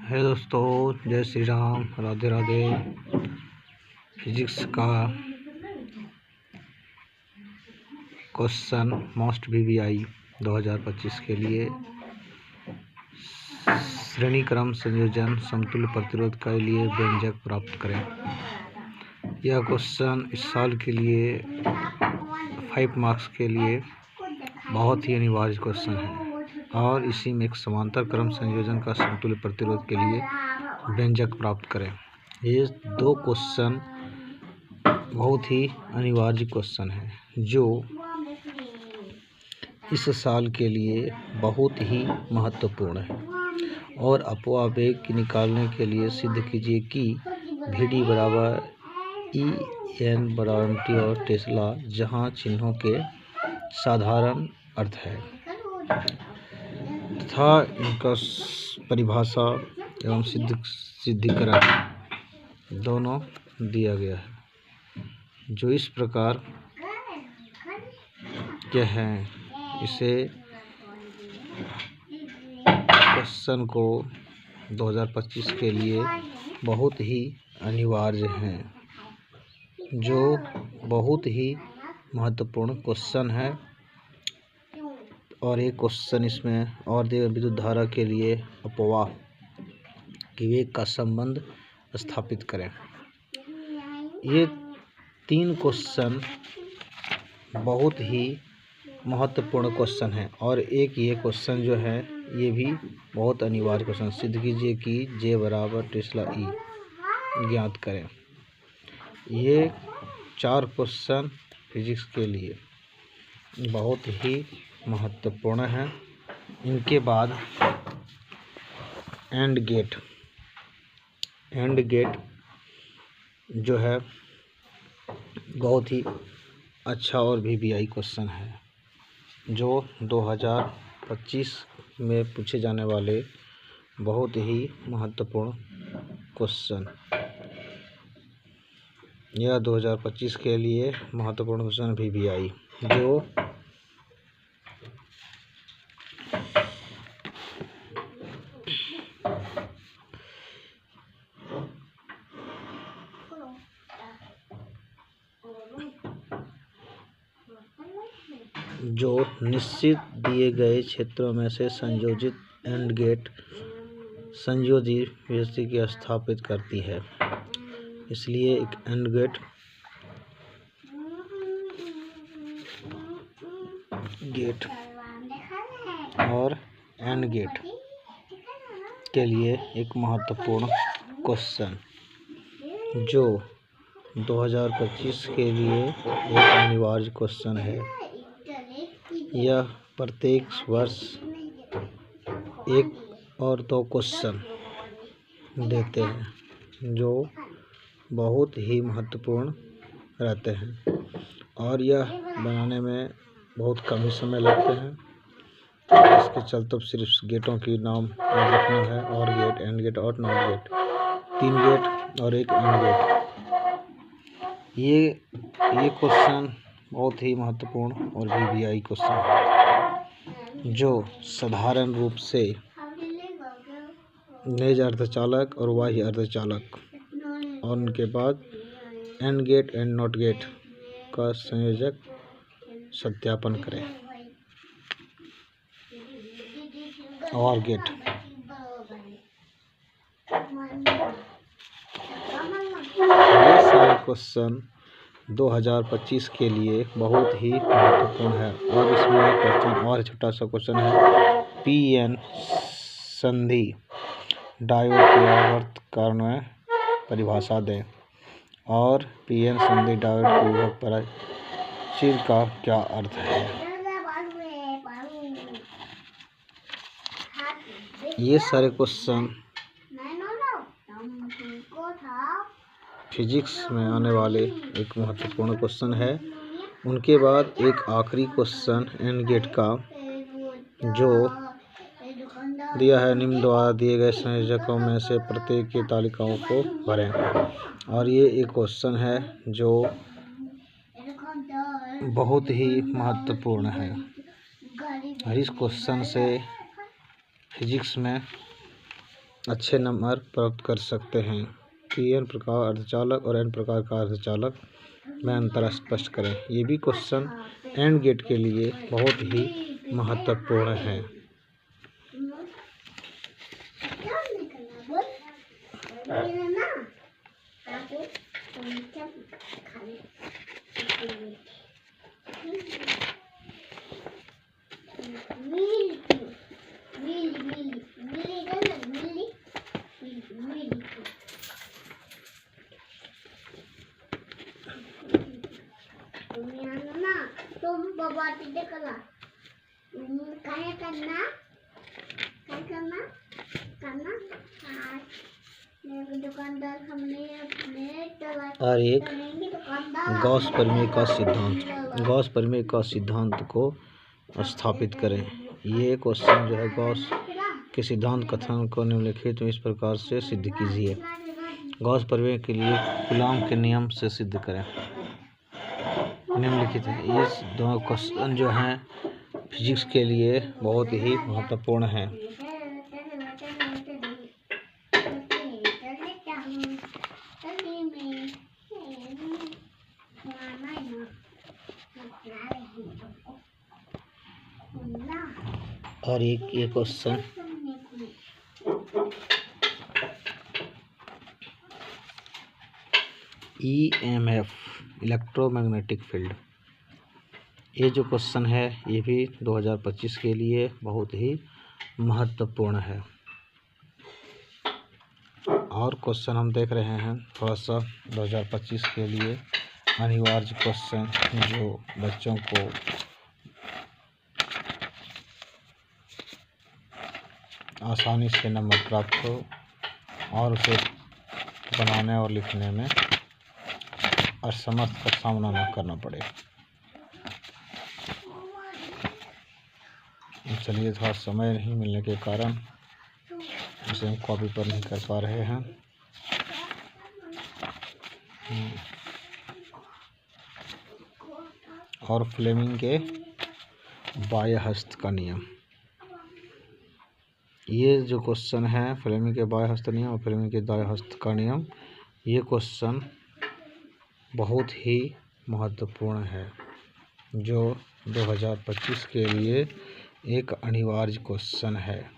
है दोस्तों, जय श्री राम, राधे राधे। फिजिक्स का क्वेश्चन मोस्ट VBI 2025 के लिए श्रेणी क्रम संयोजन समतुल्य प्रतिरोध के लिए व्यंजक प्राप्त करें। यह क्वेश्चन इस साल के लिए 5 मार्क्स के लिए बहुत ही अनिवार्य क्वेश्चन है और इसी में एक समांतर क्रम संयोजन का समतुल्य प्रतिरोध के लिए व्यंजक प्राप्त करें। ये दो क्वेश्चन बहुत ही अनिवार्य क्वेश्चन है जो इस साल के लिए बहुत ही महत्वपूर्ण है। और अपवाह वेग निकालने के लिए सिद्ध कीजिए कि VD बराबर EN बराबर MT और टेस्ला, जहाँ चिन्हों के साधारण अर्थ है तथा इनका परिभाषा एवं सिद्धिकरण दोनों दिया गया है, जो इस प्रकार के हैं। इसे क्वेश्चन को 2025 के लिए बहुत ही अनिवार्य हैं, जो बहुत ही महत्वपूर्ण क्वेश्चन है। और एक क्वेश्चन इसमें और दिया विद्युत धारा के लिए अपवाह कि वेग का संबंध स्थापित करें। ये 3 क्वेश्चन बहुत ही महत्वपूर्ण क्वेश्चन है और एक ये क्वेश्चन जो है ये भी बहुत अनिवार्य क्वेश्चन। सिद्ध कीजिए कि J बराबर टेस्ला E ज्ञात करें। ये 4 क्वेश्चन फिजिक्स के लिए बहुत ही महत्वपूर्ण है। इनके बाद एंड गेट जो है बहुत ही अच्छा और VBI क्वेश्चन है, जो 2025 में पूछे जाने वाले बहुत ही महत्वपूर्ण क्वेश्चन। यह 2025 के लिए महत्वपूर्ण क्वेश्चन VBI जो निश्चित दिए गए क्षेत्रों में से संयोजित एंड गेट संयोजी व्यवस्था की स्थापित करती है। इसलिए एक एंड गेट और एंड गेट के लिए एक महत्वपूर्ण क्वेश्चन जो 2025 के लिए एक अनिवार्य क्वेश्चन है। यह प्रत्येक वर्ष 1 और 2 क्वेश्चन देते हैं जो बहुत ही महत्वपूर्ण रहते हैं और यह बनाने में बहुत कम ही समय लगते हैं। इसके चलते सिर्फ गेटों की नाम याद रखना है, और गेट, एंड गेट और नॉट गेट, 3 गेट और एक एंड गेट। ये क्वेश्चन बहुत ही महत्वपूर्ण और VBI क्वेश्चन है, जो साधारण रूप से नेज अर्धचालक और बाह्य अर्धचालक और उनके बाद and gate and not gate का संयोजक सत्यापन करें। और गेट ये सारे क्वेश्चन 2025 के लिए बहुत ही महत्वपूर्ण है। और इसमें एक क्वेश्चन और छोटा सा क्वेश्चन है, PN संधि डायोड के आवर्त कारण में परिभाषा दें। और PN संधि डायोड की विभव प्राचीर का क्या अर्थ है। ये सारे क्वेश्चन फिजिक्स में आने वाले एक महत्वपूर्ण क्वेश्चन है। उनके बाद एक आखिरी क्वेश्चन एंड गेट का जो दिया है, निम्न द्वारा दिए गए संयोजकों में से प्रत्येक की तालिकाओं को भरें। और ये एक क्वेश्चन है जो बहुत ही महत्वपूर्ण है। और इस क्वेश्चन से फिजिक्स में अच्छे नंबर प्राप्त कर सकते हैं। n प्रकार अर्धचालक और n प्रकार का अर्धचालक में अंतर स्पष्ट करें। ये भी क्वेश्चन एंड गेट के लिए बहुत ही महत्वपूर्ण है। तुम बाबा तिथे करा काय करना आज दुकानदार हमने अपने और एक गॉस प्रमेय का सिद्धांत, गॉस प्रमेय का सिद्धांत को स्थापित करें। ये क्वेश्चन जो है गॉस के सिद्धांत कथन को निम्नलिखित में इस प्रकार से सिद्ध कीजिए। गॉस प्रमेय के लिए कूलॉम के नियम से सिद्ध करें। निम्नलिखित है। ये दोनों क्वेश्चन जो हैं फिजिक्स के लिए बहुत ही महत्वपूर्ण हैं। और एक ये क्वेश्चन EMF इलेक्ट्रोमैग्नेटिक फील्ड, ये जो क्वेश्चन है ये भी 2025 के लिए बहुत ही महत्वपूर्ण है। और क्वेश्चन हम देख रहे हैं थोड़ा सा 2025 के लिए अनिवार्य क्वेश्चन जो बच्चों को आसानी से नंबर प्राप्त हो और उसे बनाने और लिखने में असमर्थ का सामना न करना पड़े। चलिए, थोड़ा समय नहीं मिलने के कारण इसे हम कॉपी पर नहीं कर पा रहे हैं। और फ्लेमिंग के बाह्य हस्त का नियम, ये जो क्वेश्चन है फ्लेमिंग के बाह्य हस्त नियम और फ्लेमिंग के दाह्य हस्त का नियम, ये क्वेश्चन बहुत ही महत्वपूर्ण है जो 2025 के लिए एक अनिवार्य क्वेश्चन है।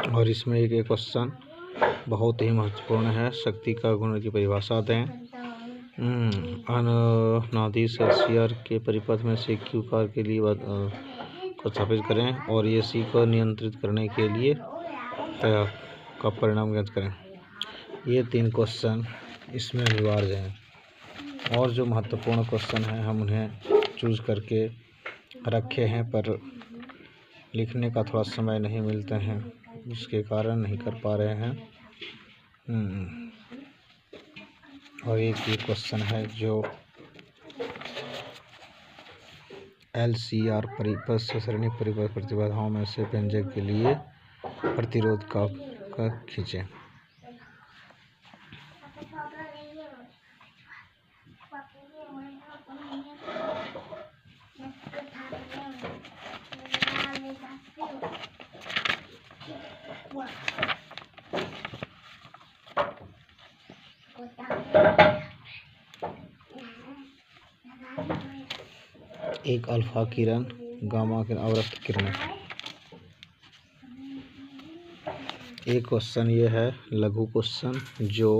और इसमें एक क्वेश्चन बहुत ही महत्वपूर्ण है। शक्ति का गुण की परिभाषा दें। अनादि सेल्सियर के परिपथ में से क्यू कार के लिए को स्थापित करें और ये सी को नियंत्रित करने के लिए का परिणाम ज्ञात करें। ये 3 क्वेश्चन इसमें अनिवार्य हैं और जो महत्वपूर्ण क्वेश्चन हैं हम उन्हें चूज करके रखे हैं, पर लिखने का थोड़ा समय नहीं मिलते हैं जिसके कारण नहीं कर पा रहे हैं। और एक ये क्वेश्चन है जो LCR परिपथ से श्रेणी परिपथ प्रतिबाधाओं में से व्यंजक के लिए प्रतिरोध का खींचें। एक अल्फा किरण, गामा किरण, अवरक्त किरण। एक क्वेश्चन ये है लघु क्वेश्चन जो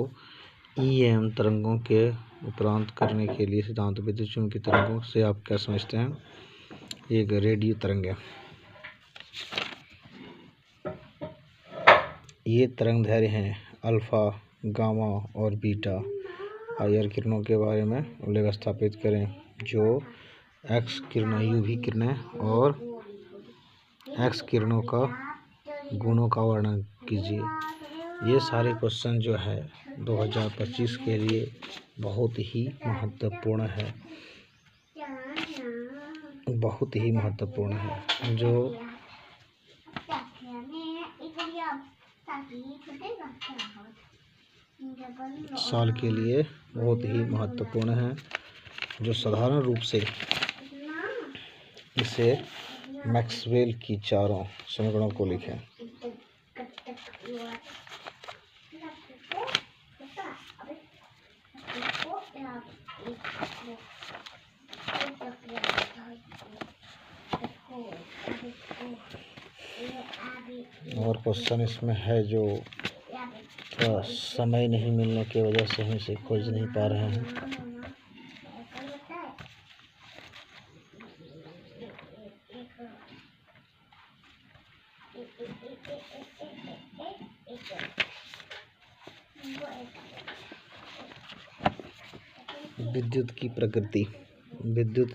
EM तरंगों के उपरांत करने के लिए सिद्धांत विद्युत चुम्बकीय तरंगों से आप क्या समझते हैं? एक रेडियो तरंग है। ये तरंग दैर्ध्य हैं अल्फा, गामा और बीटा। IR किरणों के बारे में उल्लेख स्थापित करें। जो एक्स किरणें, यूवी किरणें और एक्स किरणों का गुणों का वर्णन कीजिए। ये सारे क्वेश्चन जो है 2025 के लिए बहुत ही महत्वपूर्ण है, बहुत ही महत्वपूर्ण है। जो साल के लिए बहुत ही महत्वपूर्ण है। जो साधारण रूप से इसे मैक्सवेल की चारों समीकरणों को लिखें। और क्वेश्चन इसमें है जो थोड़ा समय नहीं मिलने की वजह से हम इसे खोज नहीं पा रहे हैं। विद्युत की प्रकृति। विद्युत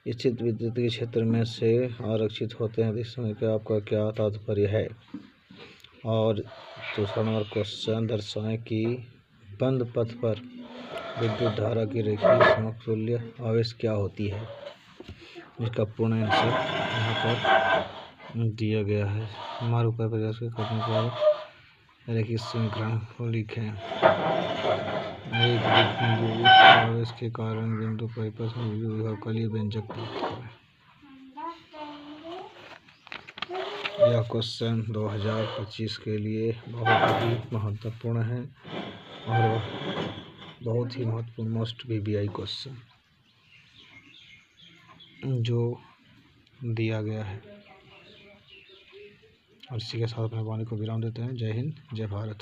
स्थित विद्युत के क्षेत्र में से आरक्षित होते हैं। इस समय का आपका क्या तात्पर्य है? और दूसरा नंबर क्वेश्चन, दर्शाएं कि बंद पथ पर विद्युत धारा की रेखीय समतुल्य आवेश क्या होती है। इसका पूर्ण आंसर यहाँ पर दिया गया है। हमारे ऊपर प्रयास करने के बाद रेखीय समीकरण को लिखें। एक बिंदु आवेश के कारण बिंदु परिपथ में विद्युत विभव का लिए व्यंजक प्राप्त करें। यह क्वेश्चन 2025 के लिए बहुत ही महत्वपूर्ण है और बहुत ही महत्वपूर्ण मोस्ट VBI क्वेश्चन जो दिया गया है। और इसी के साथ अपने वाणी को विराम देते हैं। जय हिंद, जय भारत।